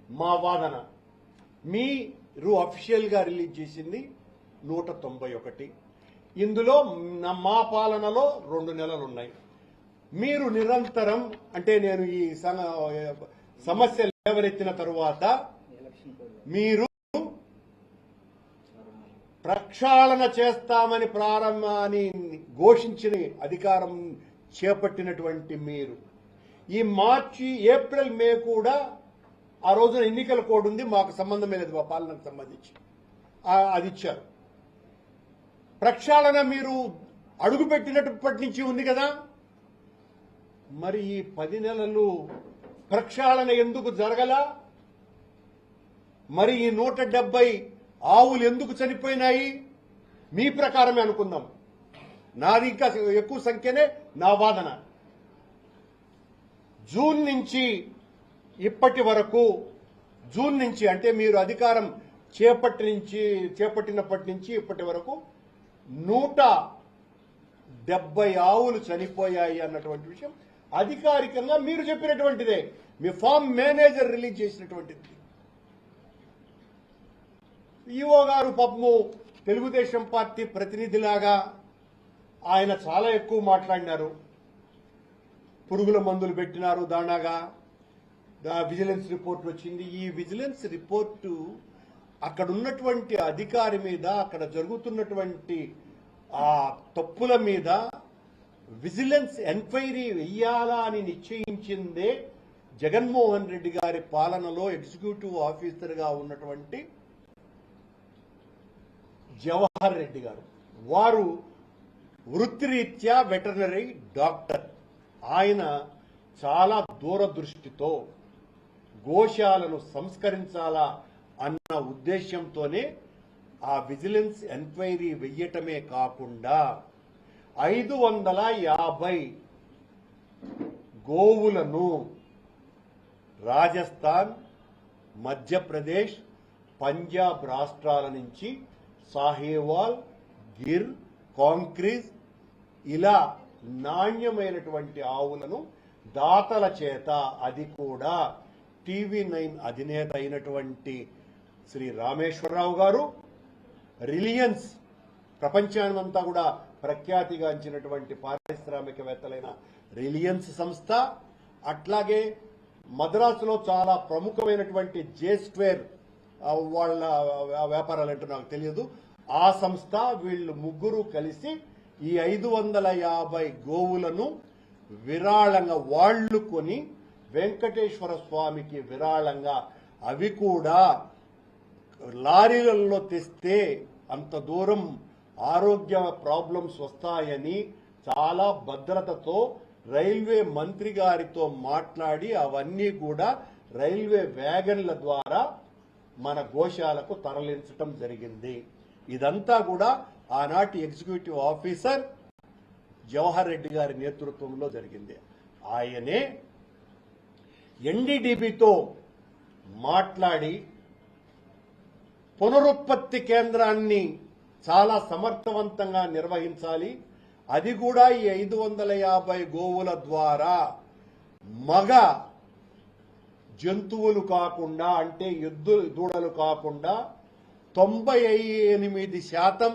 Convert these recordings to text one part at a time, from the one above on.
మా వాదన మీరు అఫీషియల్గా రిలీజ్ చేసింది 191. ఇందులో మా పాలనలో 2 నెలలు ఉన్నాయి. మీరు నిరంతరం అంటే నేను ఈ సమస్య లేవనెత్తిన తరువాత మీరు ప్రక్షాళన చేస్తామని ప్రారంభాన్ని ఘోషించిన అధికారం చేపట్టినటువంటి మీరు ఈ మార్చి ఏప్రిల్ మే కూడా ఆ రోజున ఎన్నికల కోడ్ ఉంది, మాకు సంబంధమే లేదు, మా పాలనకు సంబంధించి అది ఇచ్చారు. ప్రక్షాళన మీరు అడుగుపెట్టినప్పటి నుంచి ఉంది కదా, మరి ఈ 10 నెలలు ప్రక్షాళన ఎందుకు జరగలా? మరి ఈ 170 ఆవులు ఎందుకు చనిపోయినాయి? మీ ప్రకారమే అనుకుందాం, నాది ఇంకా ఎక్కువ సంఖ్యనే నా వాదన. జూన్ నుంచి ఇప్పటి వరకు, జూన్ నుంచి అంటే మీరు అధికారం చేపట్టినప్పటి నుంచి ఇప్పటి వరకు 170 ఆవులు చనిపోయాయి అన్నటువంటి విషయం అధికారికంగా మీరు చెప్పినటువంటిదే, మీ ఫామ్ మేనేజర్ రిలీజ్ చేసినటువంటిది. ఈఓ గారు పాపము తెలుగుదేశం పార్టీ ప్రతినిధిలాగా ఆయన చాలా ఎక్కువ మాట్లాడినారు. పురుగుల మందులు పెట్టినారు దానాగా, విజిలెన్స్ రిపోర్ట్ వచ్చింది. ఈ విజిలెన్స్ రిపోర్టు అక్కడ ఉన్నటువంటి అధికారి మీద, అక్కడ జరుగుతున్నటువంటి ఆ తప్పుల మీద విజిలెన్స్ ఎంక్వైరీ వెయ్యాలా అని నిశ్చయించిందే జగన్మోహన్ రెడ్డి గారి పాలనలో ఎగ్జిక్యూటివ్ ఆఫీసర్గా ఉన్నటువంటి జవహర్ రెడ్డి గారు. వారు వృత్తిరీత్యా వెటర్నరీ డాక్టర్. ఆయన చాలా దూరదృష్టితో గోశాలను సంస్కరించాలా అన్న ఉద్దేశంతోనే ఆ విజిలెన్స్ ఎంక్వైరీ వెయ్యటమే కాకుండా 550 గోవులను రాజస్థాన్, మధ్యప్రదేశ్, పంజాబ్ రాష్ట్రాల నుంచి సాహేవాల్, గిర్, కాంక్రీజ్ ఇలా నాణ్యమైనటువంటి ఆవులను దాతల చేత, అది కూడా TV9 అధినేత అయినటువంటి శ్రీ రామేశ్వరరావు గారు, రిలయన్స్ ప్రపంచానంతా కూడా ప్రఖ్యాతిగాంచినటువంటి పారిశ్రామికవేత్తలైన రిలయన్స్ సంస్థ, అట్లాగే మద్రాసులో చాలా ప్రముఖమైనటువంటి జే-స్క్వేర్ వాళ్ళ వ్యాపారాలు ఏంటో నాకు తెలియదు, ఆ సంస్థ, వీళ్ళు ముగ్గురు కలిసి ఈ 550 గోవులను విరాళంగా వాళ్లు కొని వెంకటేశ్వర స్వామికి విరాళంగా, అవి కూడా లారీలలో తెస్తే అంత దూరం ఆరోగ్య ప్రాబ్లమ్స్ వస్తాయని చాలా భద్రతతో రైల్వే మంత్రి గారితో మాట్లాడి అవన్నీ కూడా రైల్వే వ్యాగన్ల ద్వారా మన గోశాలకు తరలించటం జరిగింది. ఇదంతా కూడా ఆనాటి ఎగ్జిక్యూటివ్ ఆఫీసర్ జవహర్ రెడ్డి గారి నేతృత్వంలో జరిగింది. ఆయనే ఎన్డీడీబీతో మాట్లాడి పునరుత్పత్తి కేంద్రాన్ని చాలా సమర్థవంతంగా నిర్వహించాలి, అది కూడా ఈ 550 గోవుల ద్వారా మగ జంతువులు కాకుండా, అంటే ఎద్దు దూడలు కాకుండా 98%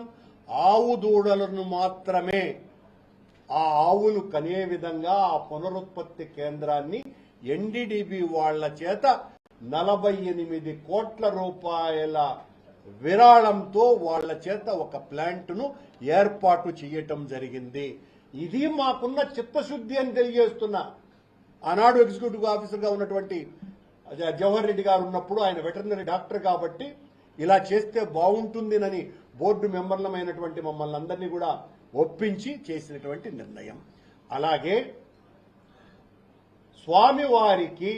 ఆవు దూడలను మాత్రమే ఆ ఆవులు కనే విధంగా ఆ పునరుత్పత్తి కేంద్రాన్ని ఎన్డీడీబీ వాళ్ల చేత 48 కోట్ల రూపాయల విరాళంతో వాళ్ల చేత ఒక ప్లాంట్ను ఏర్పాటు చేయటం జరిగింది. ఇది మాకున్న చిత్తశుద్ధి అని తెలియజేస్తున్నా. ఆనాడు ఎగ్జిక్యూటివ్ ఆఫీసర్గా ఉన్నటువంటి జవహర్ రెడ్డి గారు ఉన్నప్పుడు ఆయన వెటర్నరీ డాక్టర్ కాబట్టి ఇలా చేస్తే బాగుంటుందినని బోర్డు మెంబర్లమైనటువంటి మమ్మల్ని అందరినీ కూడా ఒప్పించి చేసినటువంటి నిర్ణయం. అలాగే స్వామివారికి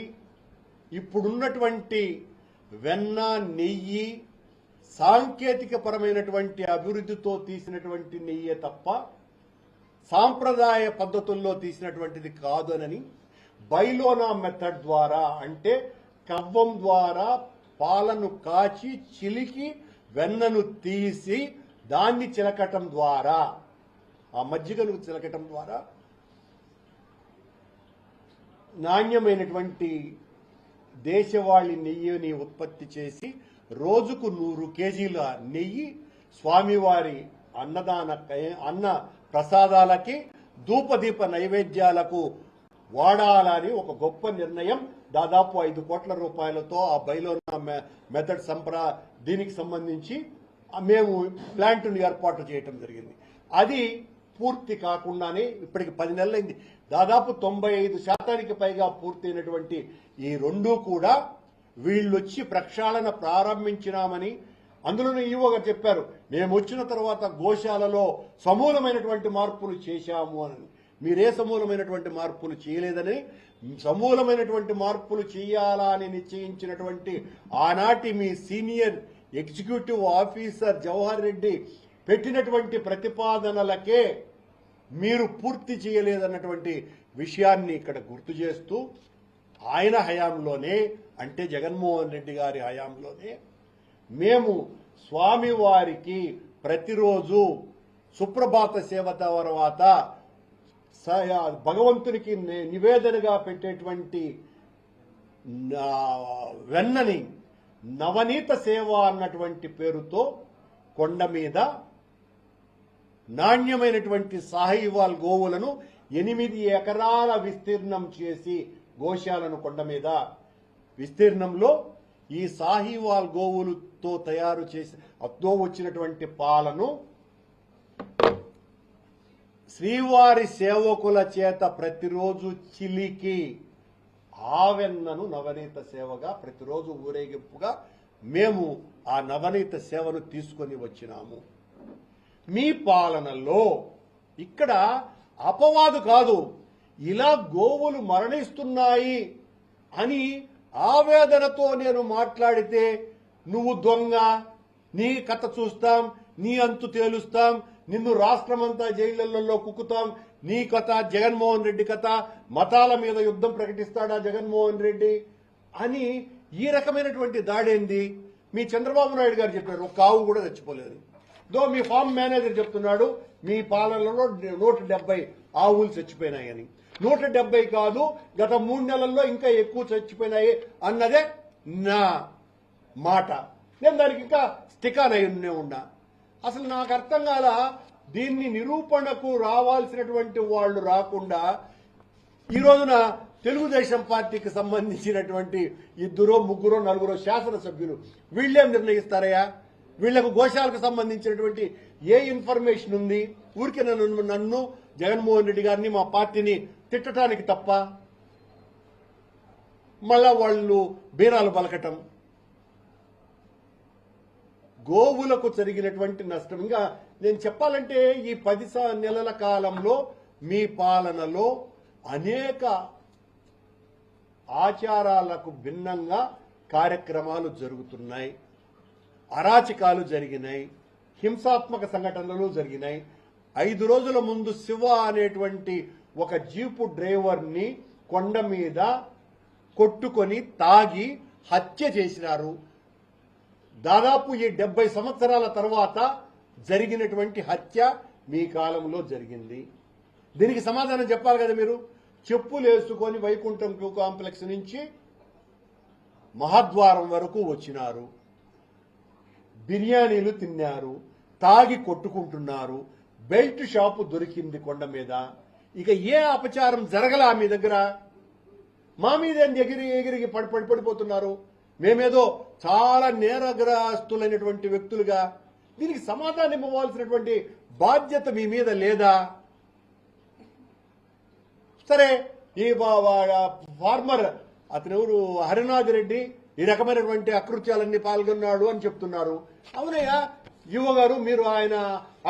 ఇప్పుడున్నటువంటి వెన్న, నెయ్యి సాంకేతిక పరమైనటువంటి అభివృద్ధితో తీసినటువంటి నెయ్యే తప్ప సాంప్రదాయ పద్ధతుల్లో తీసినటువంటిది కాదనని బైలోనా మెథడ్ ద్వారా, అంటే కవ్వం ద్వారా పాలను కాచి చిలికి వెన్నను తీసి దాన్ని చిలకటం ద్వారా, ఆ మజ్జిగను చిలకటం ద్వారా నాణ్యమైనటువంటి దేశవాళీ నెయ్యిని ఉత్పత్తి చేసి రోజుకు 100 కేజీల నెయ్యి స్వామివారి అన్న ప్రసాదాలకి ధూపదీప నైవేద్యాలకు వాడాలని ఒక గొప్ప నిర్ణయం దాదాపు 5 కోట్ల రూపాయలతో ఆ బైలోనా మెథడ్ దీనికి సంబంధించి మేము ప్లాంట్ను ఏర్పాటు చేయటం జరిగింది. అది పూర్తి కాకుండానే ఇప్పటికి 10 నెలలైంది. దాదాపు 95% పైగా పూర్తయినటువంటి ఈ రెండూ కూడా వీళ్ళొచ్చి ప్రక్షాళన ప్రారంభించినామని అందులోనే ఈవో గారు చెప్పారు, మేము వచ్చిన తర్వాత గోశాలలో సమూలమైనటువంటి మార్పులు చేశాము అని. మీరే సమూలమైనటువంటి మార్పులు చేయలేదని, సమూలమైనటువంటి మార్పులు చేయాలని నిశ్చయించినటువంటి ఆనాటి మీ senior executive officer Jawahar Reddy పెట్టినటువంటి ప్రతిపాదనలకే మీరు పూర్తి చేయలేదన్నటువంటి విషయాన్ని ఇక్కడ గుర్తు చేస్తూ ఆయన హయాంలోనే, అంటే జగన్మోహన్ రెడ్డి గారి హయాంలోనే మేము స్వామివారికి ప్రతిరోజు సుప్రభాత సేవ తర్వాత భగవంతునికి నివేదనగా పెట్టేటువంటి వెన్నని నవనీత సేవ అన్నటువంటి పేరుతో కొండ మీద నాణ్యమైనటువంటి సాహివాల్ గోవులను 8 ఎకరాల విస్తీర్ణం చేసి గోశాలను కొండ మీద విస్తీర్ణంలో ఈ సాహివాల్ గోవులతో తయారు చేసి అతో వచ్చినటువంటి పాలను శ్రీవారి సేవకుల చేత ప్రతిరోజు చిలికి ఆ వెన్నను నవనీత సేవగా ప్రతిరోజు ఊరేగింపుగా మేము ఆ నవనీత సేవను తీసుకొని వచ్చినాము. మీ పాలనలో ఇక్కడ అపవాదు కాదు, ఇలా గోవులు మరణిస్తున్నాయి అని ఆవేదనతో నేను మాట్లాడితే నువ్వు దొంగ, నీ కథ చూస్తాం, నీ అంతు తేలుస్తాం, నిన్ను రాష్ట్రమంతా జైళ్లలో కుక్కుతాం, నీ కథ జగన్మోహన్ రెడ్డి కథ, మతాల మీద యుద్ధం ప్రకటిస్తాడా జగన్మోహన్ రెడ్డి అని ఈ రకమైనటువంటి దాడేంది? మీ చంద్రబాబు నాయుడు గారు చెప్పారు, ఒక ఆవు కూడా చచ్చిపోలేదు. మీ ఫార్మ్ మేనేజర్ చెప్తున్నాడు మీ పాలనలో 170 ఆవులు చచ్చిపోయినాయని. 170 కాదు, గత 3 నెలల్లో ఇంకా ఎక్కువ చచ్చిపోయినాయి అన్నదే నా మాట. నేను దానికి ఇంకా స్టికాన్ అయి ఉన్నా. అసలు నాకు అర్థం కాల, దీన్ని నిరూపణకు రావాల్సినటువంటి వాళ్ళు రాకుండా ఈ రోజున తెలుగుదేశం పార్టీకి సంబంధించినటువంటి 2, 3, 4 శాసనసభ్యులు వీళ్ళేం నిర్ణయిస్తారయ్యా? వీళ్లకు గోశాలకు సంబంధించినటువంటి ఏ ఇన్ఫర్మేషన్ ఉంది? ఊరికే నన్ను జగన్మోహన్ రెడ్డి గారిని మా పార్టీని తిట్టడానికి తప్ప మళ్ళా వాళ్ళు బీరాలు పలకటం. గోవులకు జరిగినటువంటి నష్టం ఇంకా నేను చెప్పాలంటే ఈ 10 నెలల కాలంలో మీ పాలనలో అనేక ఆచారాలకు భిన్నంగా కార్యక్రమాలు జరుగుతున్నాయి, అరాచకాలు జరిగినాయి, హింసాత్మక సంఘటనలు జరిగినాయి. 5 రోజుల ముందు శివ అనేటువంటి ఒక జీపు డ్రైవర్ని కొండ మీద కొట్టుకొని తాగి హత్య చేసినారు. దాదాపు ఈ 70 సంవత్సరాల తర్వాత జరిగినటువంటి హత్య మీ కాలంలో జరిగింది. దీనికి సమాధానం చెప్పాలి కదా మీరు. చెప్పులు వేసుకొని వైకుంఠం క్యూ కాంప్లెక్స్ నుంచి మహాద్వారం వరకు వచ్చినారు, బిర్యానీలు తిన్నారు, తాగి కొట్టుకుంటున్నారు, బెల్ట్ షాపు దొరికింది కొండ మీద. ఇక ఏ అపచారం జరగలా మీ దగ్గర? మా మీద ఎగిరి పడిపోతున్నారు. మేమేదో చాలా నేరగ్రస్తులైనటువంటి వ్యక్తులుగా. దీనికి సమాధానం ఇవ్వవలసినటువంటి బాధ్యత మీ మీద లేదా? సరే, ఈ ఫార్మర్ అతనెవరు హరినాథ్ రెడ్డి ఈ రకమైనటువంటి అకృత్యాలన్నీ పాల్గొన్నాడు అని చెప్తున్నారు. అవునయ్యా యువ గారు, మీరు ఆయన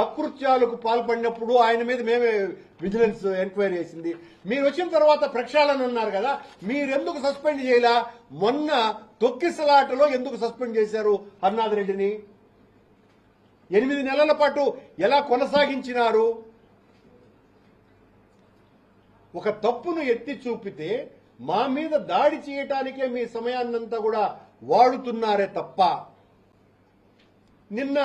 అకృత్యాలకు పాల్పడినప్పుడు ఆయన మీద మేమే విజిలెన్స్ ఎంక్వైరీ చేసింది. మీరు వచ్చిన తర్వాత ప్రక్షాళన అన్నారు కదా, మీరెందుకు సస్పెండ్ చేయలా? మొన్న తొక్కిసలాటలో ఎందుకు సస్పెండ్ చేశారు హరినాథ్ రెడ్డిని? 8 నెలల పాటు ఎలా కొనసాగించినారు? ఒక తప్పును ఎత్తి చూపితే మా మీద దాడి చేయటానికే మీ సమయాన్నంతా కూడా వాడుతున్నారే తప్ప, నిన్న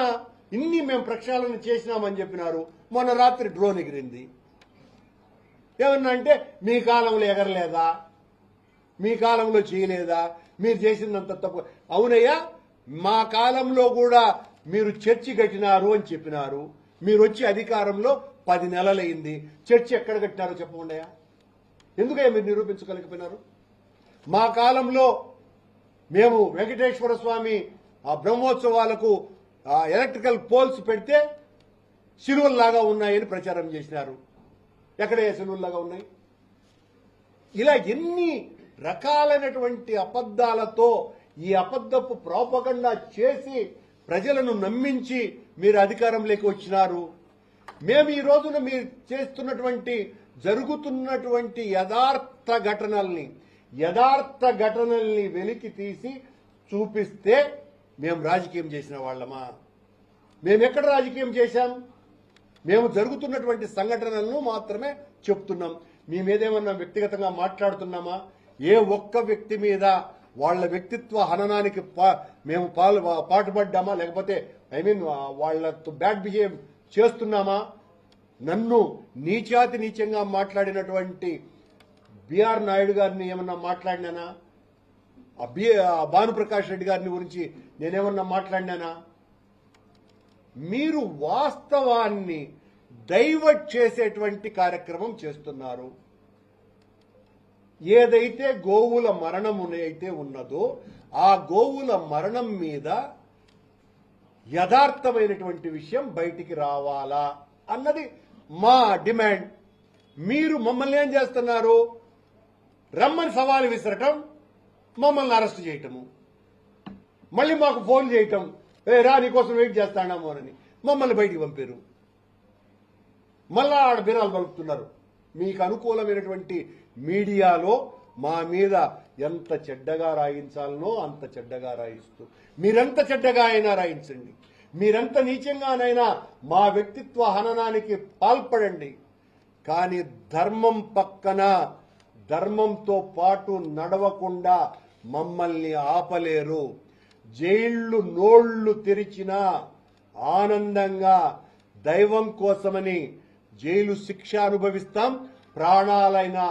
ఇన్ని మేము ప్రక్షాళన చేసినామని చెప్పినారు. మొన్న రాత్రి డ్రోన్ ఎగిరింది. ఏమన్నా అంటే మీ కాలంలో ఎగరలేదా, మీ కాలంలో చేయలేదా, మీరు చేసిందంత తప్పు. అవునయ్యా, మా కాలంలో కూడా మీరు చర్చి కట్టినారు అని చెప్పినారు. మీరు వచ్చి అధికారంలో 10 నెలలైంది. చర్చి ఎక్కడ కట్టినారో చెప్పకుండా ఎందుకయ్యా మీరు నిరూపించగలిగిపోయినారు? మా కాలంలో మేము వెంకటేశ్వర స్వామి ఆ బ్రహ్మోత్సవాలకు ఎలక్ట్రికల్ పోల్స్ పెడితే శిలువల్లాగా ఉన్నాయని ప్రచారం చేసినారు. ఎక్కడయ్యా శిలువల్లాగా ఉన్నాయి? ఇలా ఎన్ని రకాలైనటువంటి అబద్ధాలతో ఈ అబద్ధపు ప్రోపగండా చేసి ప్రజలను నమ్మించి మీరు అధికారంలోకి వచ్చినారు. మేము ఈ రోజున మీరు చేస్తున్నటువంటి జరుగుతున్నటువంటి యథార్థ ఘటనల్ని వెలికి తీసి చూపిస్తే మేము రాజకీయం చేసిన వాళ్ళమా? మేము ఎక్కడ రాజకీయం చేశాం? మేము జరుగుతున్నటువంటి సంఘటనలను మాత్రమే చెప్తున్నాం. మీ మీదేమన్నా వ్యక్తిగతంగా మాట్లాడుతున్నామా? ఏ ఒక్క వ్యక్తి మీద వాళ్ళ వ్యక్తిత్వ హననానికి మేము పాటుపడ్డామా? లేకపోతే వాళ్ళతో బ్యాడ్ బిహేవ్ చేస్తున్నామా? నన్ను నీచాతినీచంగా మాట్లాడినటువంటి బిఆర్ నాయుడు గారిని ఏమన్నా మాట్లాడినానా? భానుప్రకాష్ రెడ్డి గారిని గురించి నేనేమన్నా మాట్లాడినానా? మీరు వాస్తవాన్ని డైవర్ట్ చేసేటువంటి కార్యక్రమం చేస్తున్నారు. ఏదైతే గోవుల మరణం అయితే ఉన్నదో ఆ గోవుల మరణం మీద యథార్థమైనటువంటి విషయం బయటికి రావాలా అన్నది మా డిమాండ్. మీరు మమ్మల్ని ఏం చేస్తున్నారు? రమ్మని సవాలు విసరటం, మమ్మల్ని అరెస్ట్ చేయటము, మళ్ళీ మాకు ఫోన్ చేయటం, రా నీకోసం వెయిట్ చేస్తాడాము అని మమ్మల్ని బయటికి పంపారు. మళ్ళా ఆడ బిరాలు పలుకుతున్నారు. మీకు అనుకూలమైనటువంటి మీడియాలో మా మీద ఎంత చెడ్డగా రాయించాలనో అంత చెడ్డగా రాయిస్తూ, మీరెంత చెడ్డగా అయినా రాయించండి, మీరెంత నీచంగానైనా మా వ్యక్తిత్వ హననానికి పాల్పడండి. కానీ ధర్మం పక్కన ధర్మంతో పాటు నడవకుండా మమ్మల్ని ఆపలేరు. జైళ్లు నోళ్లు తెరిచినా ఆనందంగా దైవం కోసమని జైలు శిక్ష అనుభవిస్తాం, ప్రాణాలైనా